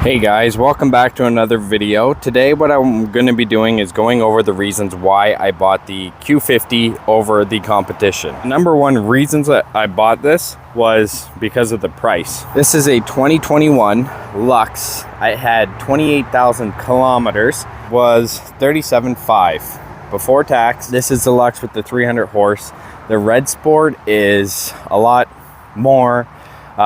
Hey guys, welcome back to another video. Today what I'm going to be doing is going over the reasons why I bought the Q50 over the competition. Number one reasons that I bought this was because of the price. This is a 2021 Lux. I had 28,000 kilometers, was $37,500 before tax. This is the Lux with the 300 horse. The Red Sport is a lot more.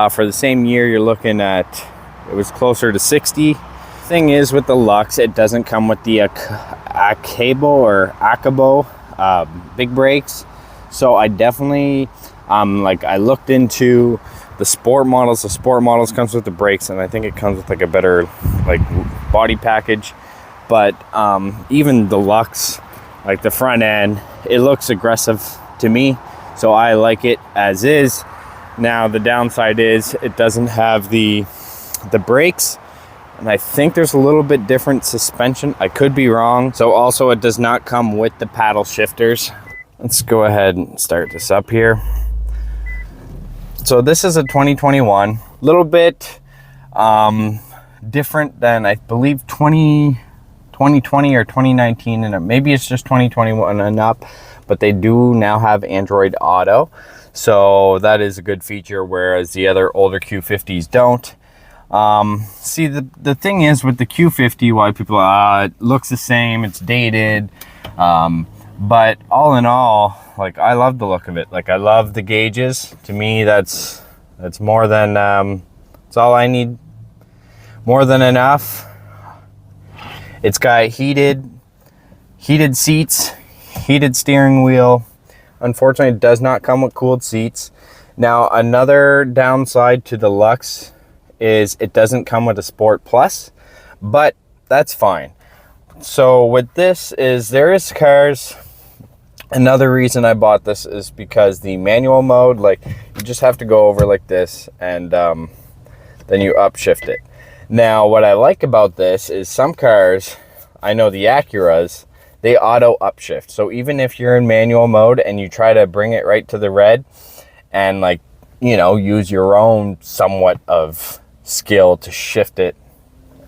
For the same year, you're looking at, it was closer to 60. Thing is, with the Lux, it doesn't come with the Akabo big brakes. So I definitely, I looked into the sport models. The sport models comes with the brakes, and I think it comes with like a better body package. But even the Lux, like the front end, it looks aggressive to me. So I like it as is. Now the downside is it doesn't have the brakes, and I think there's a little bit different suspension. I could be wrong. So also it does not come with the paddle shifters. Let's go ahead and start this up here. So this is a 2021, little bit different than I believe 2020 or 2019, and maybe it's just 2021 and up, but they do now have Android Auto, so that is a good feature, whereas the other older Q50s don't. See, the thing is with the Q50, why people, it looks the same, it's dated, but all in all, like, I love the look of it. Like, I love the gauges. To me, that's more than, it's all I need, more than enough. It's got heated seats, heated steering wheel. Unfortunately, it does not come with cooled seats. Now, another downside to the Lux is it doesn't come with a Sport Plus, but that's fine. So with this is, there is cars, another reason I bought this is because the manual mode, like, you just have to go over like this, and then you upshift it. Now what I like about this is some cars, I know the Acuras, they auto upshift. So even if you're in manual mode and you try to bring it right to the red and, like, you know, use your own somewhat of skill to shift it,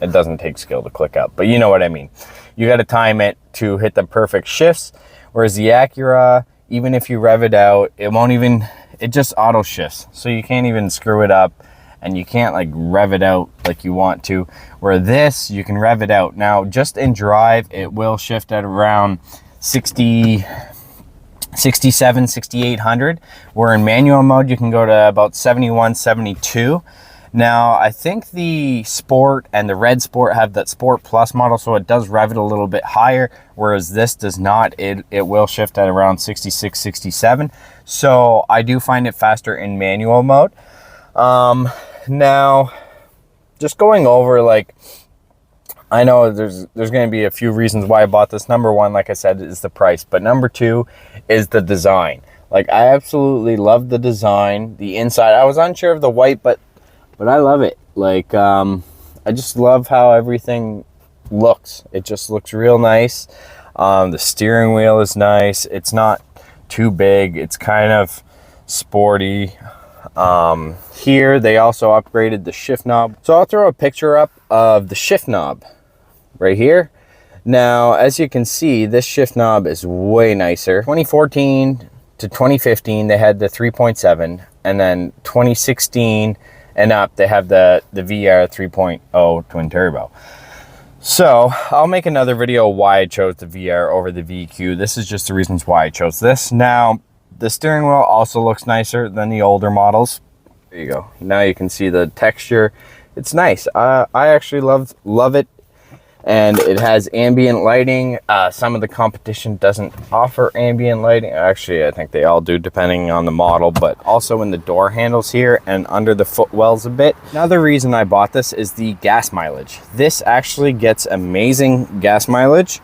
it doesn't take skill to click up, but you know what I mean. You got to time it to hit the perfect shifts, whereas the Acura, even if you rev it out, it won't even, it just auto shifts, so you can't even screw it up, and you can't like rev it out like you want to, where this, you can rev it out. Now just in drive, it will shift at around 67, 6800, where in manual mode you can go to about 71, 72. Now, I think the Sport and the Red Sport have that Sport Plus model, so it does rev it a little bit higher, whereas this does not. It will shift at around 66, 67. So I do find it faster in manual mode. Now, just going over, like, I know there's going to be a few reasons why I bought this. Number one, like I said, is the price, but number two is the design. Like, I absolutely love the design, the inside. I was unsure of the white, but I love it. Like, I just love how everything looks. It just looks real nice. The steering wheel is nice. It's not too big. It's kind of sporty. Here, they also upgraded the shift knob. So I'll throw a picture up of the shift knob right here. Now, as you can see, this shift knob is way nicer. 2014 to 2015, they had the 3.7, and then 2016 and up, they have the VR 3.0 twin turbo. So I'll make another video why I chose the VR over the VQ. This is just the reasons why I chose this. Now, the steering wheel also looks nicer than the older models. There you go. Now you can see the texture. It's nice. I actually love it. And it has ambient lighting. Some of the competition doesn't offer ambient lighting. Actually, I think they all do, depending on the model, but also in the door handles here and under the footwells a bit. Another reason I bought this is the gas mileage. This actually gets amazing gas mileage.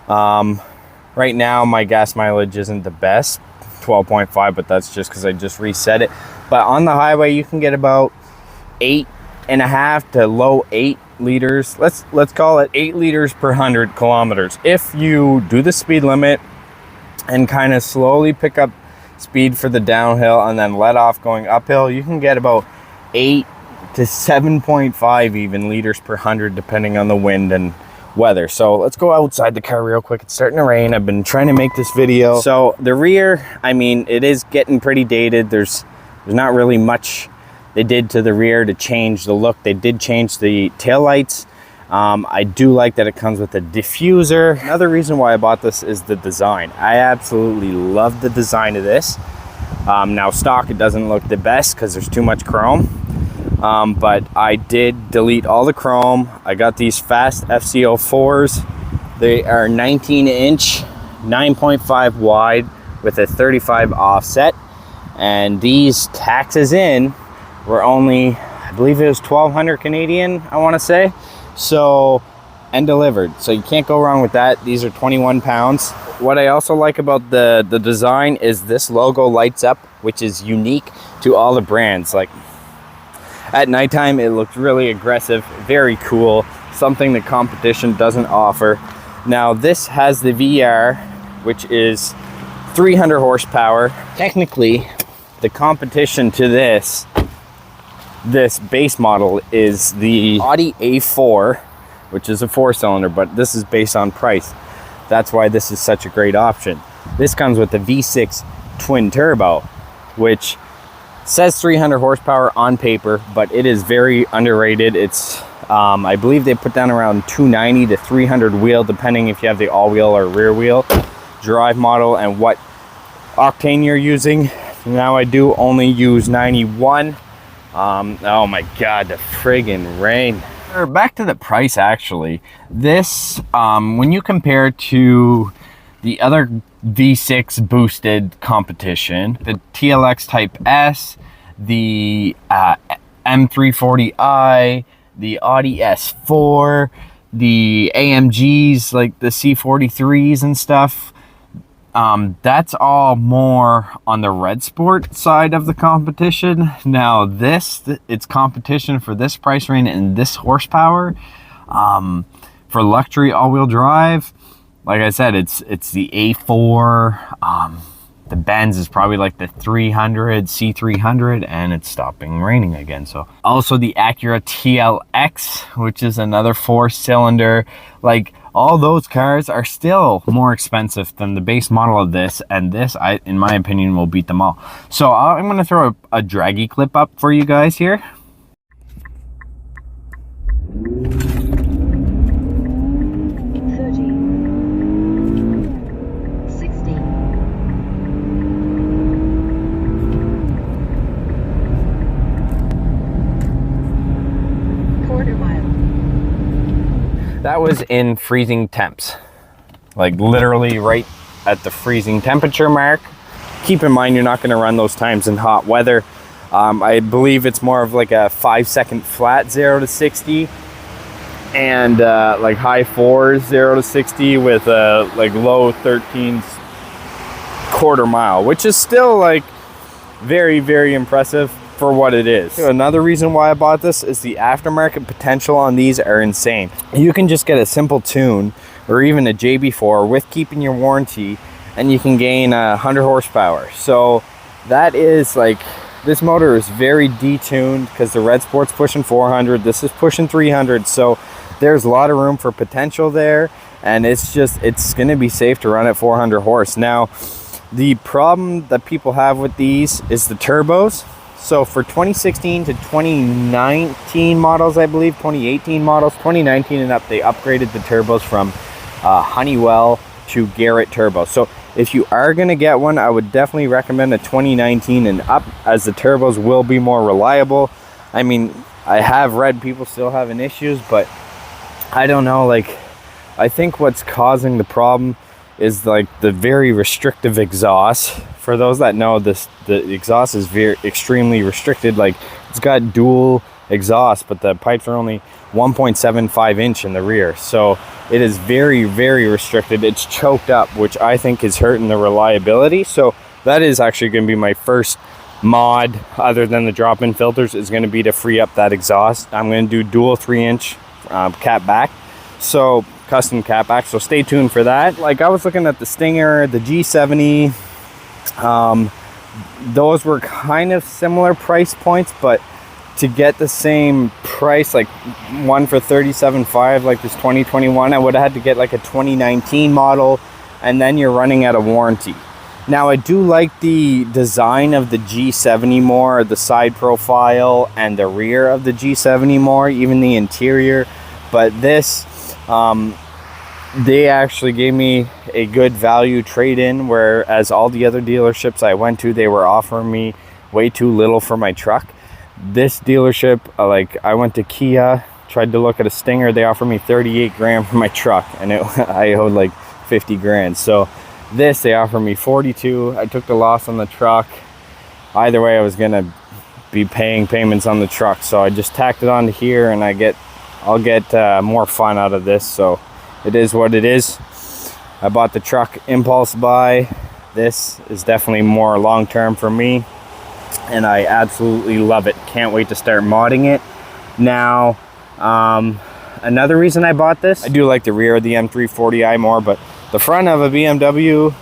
Right now, my gas mileage isn't the best, 12.5, but that's just because I just reset it. But on the highway, you can get about 8.5 to low 8 liters. Let's call it 8 liters per 100 kilometers. If you do the speed limit and kind of slowly pick up speed for the downhill and then let off going uphill, you can get about 8 to 7.5 even liters per 100 depending on the wind and weather. So let's go outside the car real quick. It's starting to rain. I've been trying to make this video. So the rear, I mean, it is getting pretty dated. There's not really much they did to the rear to change the look. They did change the taillights. I do like that it comes with a diffuser. Another reason why I bought this is the design. I absolutely love the design of this. Now stock, it doesn't look the best because there's too much chrome. But I did delete all the chrome. I got these fast FCO4s. They are 19-inch, 9.5 wide with a 35 offset. And these taxes in were only, I believe it was 1,200 Canadian, I want to say. So, and delivered. So you can't go wrong with that. These are 21 pounds. What I also like about the design is this logo lights up, which is unique to all the brands. Like at nighttime, it looks really aggressive, very cool, something the competition doesn't offer. Now this has the VR, which is 300 horsepower. Technically, the competition to this base model is the Audi A4, which is a 4-cylinder, but this is based on price. That's why this is such a great option. This comes with the V6 twin turbo, which says 300 horsepower on paper, but it is very underrated. It's I believe they put down around 290 to 300 wheel, depending if you have the all-wheel or rear wheel drive model and what octane you're using. Now I do only use 91. Oh my god, the friggin' rain. Back to the price, actually. This, when you compare to the other V6 boosted competition, the TLX Type S, the M340i, the Audi S4, the AMGs, like the C43s and stuff, that's all more on the red sport side of the competition. Now this, it's competition for this price range and this horsepower, for luxury all-wheel drive. Like I said, it's the A4. The Benz is probably like the 300, C300, and it's stopping raining again. So also the Acura TLX, which is another 4-cylinder. Like all those cars are still more expensive than the base model of this, and this, in my opinion, will beat them all. So I'm going to throw a draggy clip up for you guys here. That was in freezing temps, like literally right at the freezing temperature mark. Keep in mind, you're not going to run those times in hot weather. I believe it's more of like a 5-second flat 0 to 60, and like high 4s 0 to 60 with like low 13s quarter mile, which is still like very, very impressive for what it is. Another reason why I bought this is the aftermarket potential on these are insane. You can just get a simple tune or even a JB4 with keeping your warranty, and you can gain 100 horsepower. So that is like, this motor is very detuned because the Red Sport's pushing 400, this is pushing 300. So there's a lot of room for potential there, and it's going to be safe to run at 400 horse. Now, the problem that people have with these is the turbos. So for 2016 to 2019 models, I believe 2018 models, 2019 and up, they upgraded the turbos from Honeywell to Garrett turbo. So if you are going to get one, I would definitely recommend a 2019 and up, as the turbos will be more reliable. I mean, I have read people still having issues, but I don't know, like, I think what's causing the problem is like the very restrictive exhaust. For those that know, the exhaust is extremely restricted. Like, it's got dual exhaust, but the pipes are only 1.75 inch in the rear, so it is very, very restricted. It's choked up, which I think is hurting the reliability. So that is actually going to be my first mod, other than the drop-in filters, is going to be to free up that exhaust. I'm going to do dual 3-inch cap back, so custom cap back, so stay tuned for that. Like, I was looking at the Stinger, the G70, those were kind of similar price points, but to get the same price, like one for 37.5, like this 2021, I would have had to get like a 2019 model, and then you're running out of warranty. Now, I do like the design of the G70 more, the side profile and the rear of the G70 more, even the interior. But this, they actually gave me a good value trade-in, whereas all the other dealerships I went to, they were offering me way too little for my truck. This dealership, like I went to Kia, tried to look at a Stinger, they offered me 38 grand for my truck, and I owed like 50 grand. So this, they offered me 42. I took the loss on the truck. Either way, I was gonna be paying payments on the truck, so I just tacked it onto here, and I'll get more fun out of this. So it is what it is. I bought the truck impulse buy. This is definitely more long-term for me, and I absolutely love it. Can't wait to start modding it. Now, another reason I bought this, I do like the rear of the M340i more, but the front of a BMW,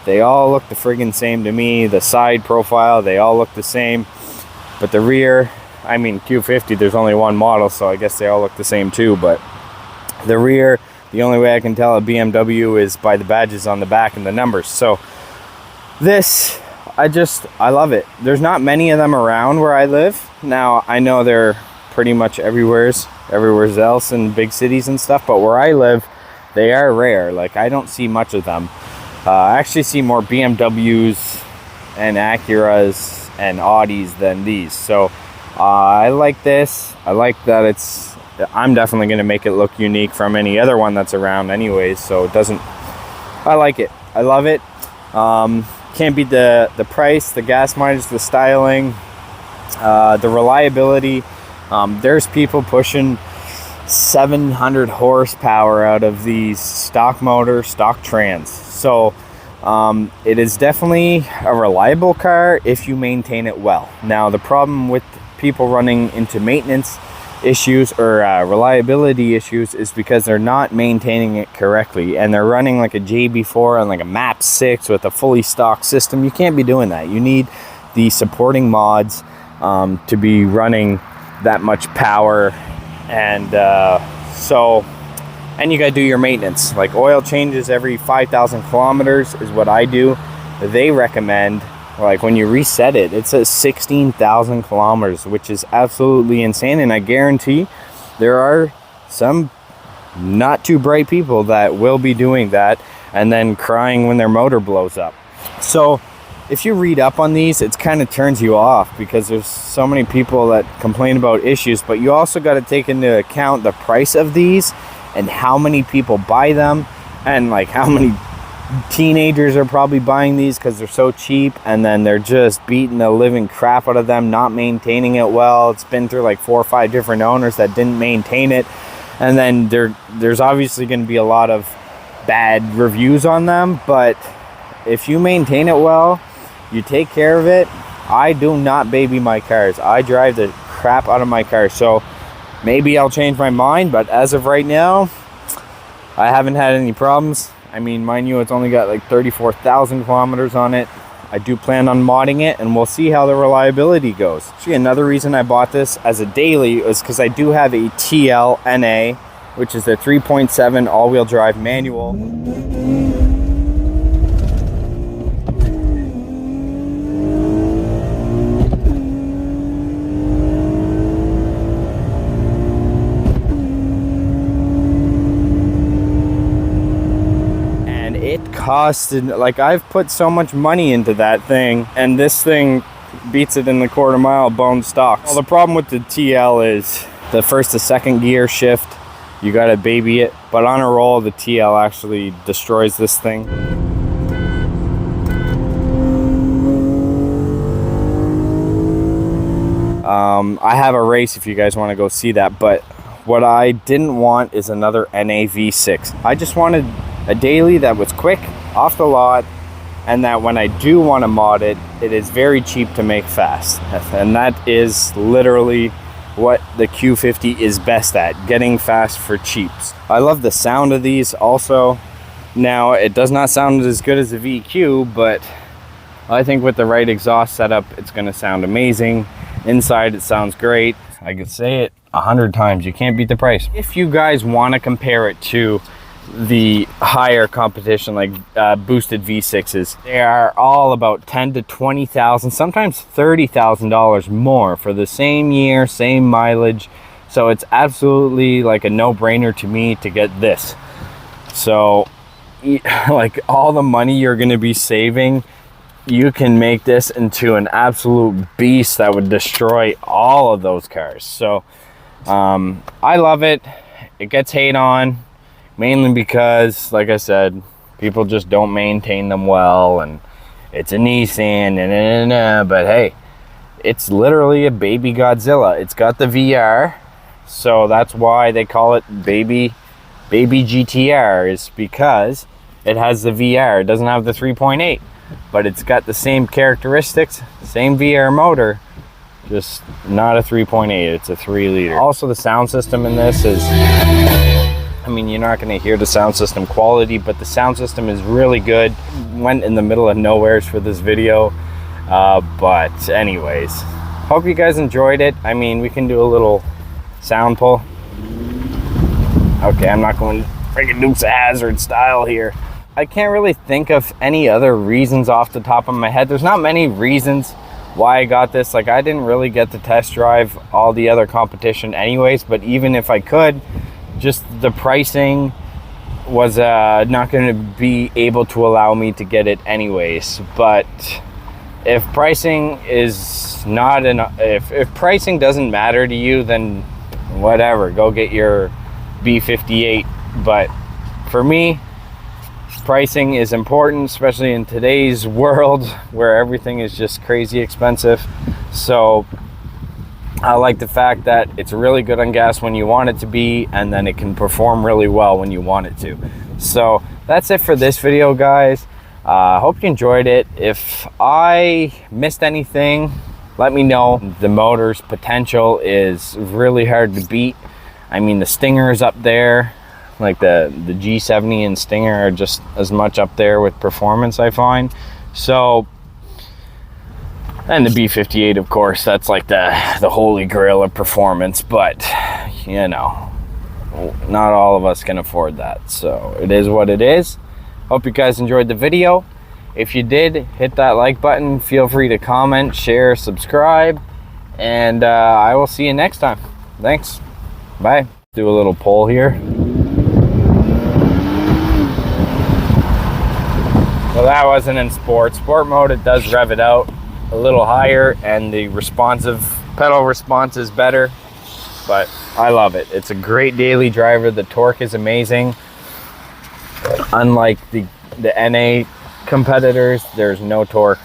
they all look the friggin' same to me. The side profile, they all look the same. But the rear, I mean, Q50, there's only one model, so I guess they all look the same too. But the rear, the only way I can tell a BMW is by the badges on the back and the numbers. So this, I love it. There's not many of them around where I live. Now, I know they're pretty much everywhere else in big cities and stuff, but where I live, they are rare. Like, I don't see much of them. I actually see more BMWs and Acuras and Audis than these. So I like this. I like that I'm definitely going to make it look unique from any other one that's around anyways. So I like it. I love it. Can't beat the price, the gas mileage, the styling, the reliability. There's people pushing 700 horsepower out of these stock trans. So it is definitely a reliable car if you maintain it well. Now, the problem with people running into maintenance issues or reliability issues is because they're not maintaining it correctly, and they're running like a JB4 and like a MAP 6 with a fully stock system. You can't be doing that. You need the supporting mods to be running that much power, and and you got to do your maintenance, like oil changes every 5,000 kilometers is what I do. They recommend, like, when you reset it, it says 16,000 kilometers, which is absolutely insane. And I guarantee there are some not too bright people that will be doing that and then crying when their motor blows up. So if you read up on these, it kind of turns you off because there's so many people that complain about issues, but you also got to take into account the price of these and how many people buy them, and like how many teenagers are probably buying these because they're so cheap, and then they're just beating the living crap out of them, not maintaining it well. It's been through like 4 or 5 different owners that didn't maintain it, and then there's obviously going to be a lot of bad reviews on them. But if you maintain it well, you take care of it. I do not baby my cars. I drive the crap out of my car. So maybe I'll change my mind, but as of right now, I haven't had any problems. I mean, mind you, it's only got like 34,000 kilometers on it. I do plan on modding it, and we'll see how the reliability goes. Actually, another reason I bought this as a daily is because I do have a TL NA, which is a 3.7 all-wheel drive manual. Costed, like, I've put so much money into that thing, and this thing beats it in the quarter mile bone stock. Well, the problem with the TL is the first to second gear shift, you gotta baby it, but on a roll the TL actually destroys this thing. I have a race if you guys want to go see that, but what I didn't want is another NA V6. I just wanted a daily that was quick, off the lot, and that when I do want to mod it, it is very cheap to make fast. And that is literally what the Q50 is best at, getting fast for cheaps. I love the sound of these also. Now, it does not sound as good as the VQ, but I think with the right exhaust setup, it's going to sound amazing. Inside, it sounds great. I could say it 100 times. You can't beat the price. If you guys want to compare it to the higher competition, like boosted V6s, they are all about 10 to 20,000, sometimes $30,000 more for the same year, same mileage. So it's absolutely like a no-brainer to me to get this. So like all the money you're going to be saving, you can make this into an absolute beast that would destroy all of those cars. So I love it. It gets hate on mainly because, like I said, people just don't maintain them well, and it's a Nissan, but hey, it's literally a baby Godzilla. It's got the VR, so that's why they call it baby GTR, is because it has the VR. It doesn't have the 3.8, but it's got the same characteristics, same VR motor, just not a 3.8. It's a 3-liter. Also, the sound system in this is, I mean, you're not going to hear the sound system quality, but the sound system is really good. Went in the middle of nowheres for this video, but anyways, hope you guys enjoyed it. I mean, we can do a little sound pull. Okay, I'm not going freaking Dukes of Hazzard style here. I can't really think of any other reasons off the top of my head. There's not many reasons why I got this. Like, I didn't really get to test drive all the other competition anyways, but even if I could, just the pricing was not going to be able to allow me to get it anyways. But if pricing is not enough, if pricing doesn't matter to you, then whatever, go get your B58. But for me, pricing is important, especially in today's world where everything is just crazy expensive. So I like the fact that it's really good on gas when you want it to be, and then it can perform really well when you want it to. So that's it for this video, guys. Hope you enjoyed it. If I missed anything, let me know. The motor's potential is really hard to beat. I mean, the Stinger is up there. Like the G70 and Stinger are just as much up there with performance, I find. So, and the B58, of course, that's like the holy grail of performance, but you know, not all of us can afford that. So it is what it is. Hope you guys enjoyed the video. If you did, hit that like button. Feel free to comment, share, subscribe, and I will see you next time. Thanks. Bye. Do a little poll here. Well, that wasn't in sport. Sport mode, it does rev it out a little higher, and the pedal response is better, but I love it. It's a great daily driver. The torque is amazing. Unlike the NA competitors, there's no torque